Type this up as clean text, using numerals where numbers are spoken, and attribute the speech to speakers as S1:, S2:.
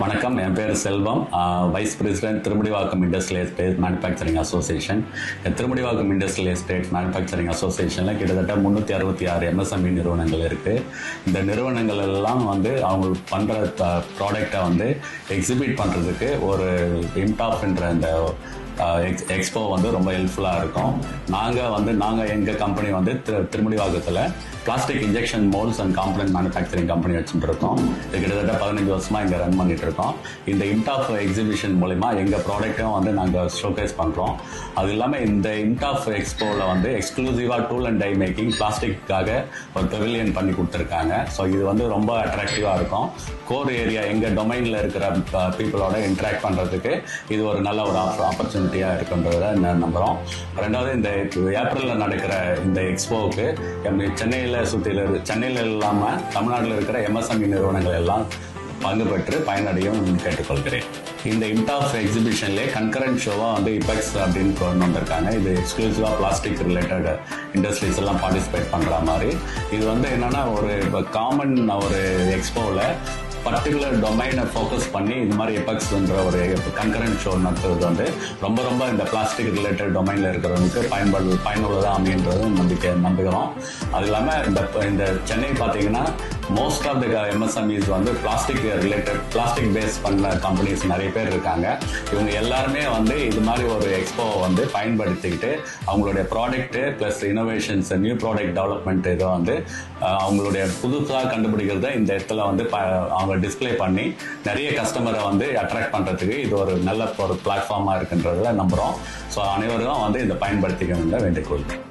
S1: வணக்கம், என் பேர் Selvam. Vice president Thirumudivakkam industrial estate manufacturing association. Thirumudivakkam industrial estate manufacturing அசோசியேஷனில் கிட்டத்தட்ட 366 MSME நிறுவனங்கள் இருக்குது. இந்த நிறுவனங்கள் எல்லாம் அவங்க பண்ணுற ப்ராடக்டை எக்ஸிபிட் பண்ணுறதுக்கு ஒரு இம்டாப்ன்ற இந்த எக்ஸ்போ ரொம்ப ஹெல்ப்ஃபுல்லாக இருக்கும். நாங்கள் எங்கள் கம்பெனி திருமுடிவாக்கத்தில் plastic injection moulds and component manufacturing company வச்சுட்டு இருக்கோம். இது கிட்டத்தட்ட 15 வருஷமாக இங்கே ரன் பண்ணிட்டு இருக்கோம். இந்த இம்டாப் எக்ஸிபிஷன் மூலிமா எங்கள் ப்ராடக்ட்டும் நாங்கள் ஷோகேஸ் பண்ணுறோம். அது இல்லாமல் இந்த இம்டாப் எக்ஸ்போவில் எக்ஸ்க்ளூசிவாக டூல் அண்ட் டை மேக்கிங் பிளாஸ்டிக்காக ஒரு பெவிலியன் பண்ணி கொடுத்துருக்காங்க. ஸோ இது ரொம்ப அட்ராக்டிவாக இருக்கும். கோர் ஏரியா எங்கள் டொமைனில் இருக்கிற பீப்புளோட இன்ட்ராக்ட் பண்ணுறதுக்கு இது ஒரு நல்ல ஒரு ஆப்பர்ச்சுனிட்டியாக இருக்குன்றதை நம்புகிறோம். ரெண்டாவது, இந்த ஏப்ரலில் நடக்கிற இந்த எக்ஸ்போவுக்கு சென்னையில் இல்லாமல் தமிழ்நாட்டில் இருக்கிற MSME நிறுவனங்கள் எல்லாம் பங்கு பெற்று பயனடையும் கேட்டுக்கொள்கிறேன். இந்த இம்டாப் எக்ஸிபிஷன்லேயே கன்கரண்ட் ஷோவாக IPEX அப்படின்னு கொண்டு வந்திருக்காங்க. இது எக்ஸ்க்ளூசிவாக பிளாஸ்டிக் ரிலேட்டட் இண்டஸ்ட்ரீஸ் எல்லாம் பார்ட்டிசிபேட் பண்ணுற மாதிரி. இது என்னென்னா ஒரு காமன் ஒரு எக்ஸ்போவில் பர்டிகுலர் டொமைனை ஃபோக்கஸ் பண்ணி இந்த மாதிரி IPEXன்ற ஒரு கன்கரண்ட் ஷோ நடத்துறது ரொம்ப இந்த பிளாஸ்டிக் ரிலேட்டட் டொமைனில் இருக்கிறவங்களுக்கு பயனுள்ளதாக அமைன்றது நம்புகிறோம். அது இல்லாமல் இந்த சென்னை பார்த்தீங்கன்னா most of the MSMEs plastic base பண்ண கம்பெனிஸ் நிறைய பேர் இருக்காங்க. இவங்க எல்லாருமே இது மாதிரி ஒரு எக்ஸ்போ பயன்படுத்திக்கிட்டு அவங்களுடைய product plus innovations, new product development இதை அவங்களுடைய புதுசாக கண்டுபிடிக்கிறத இந்த இடத்துல அவங்க டிஸ்பிளே பண்ணி நிறைய கஸ்டமரை அட்ராக்ட் பண்ணுறதுக்கு இது ஒரு நல்ல ஒரு பிளாட்ஃபார்மாக இருக்குன்றத நம்புகிறோம். ஸோ அனைவரும் இதை பயன்படுத்திக்க வேண்டிய வேண்டிக்கொள்கிறேன்.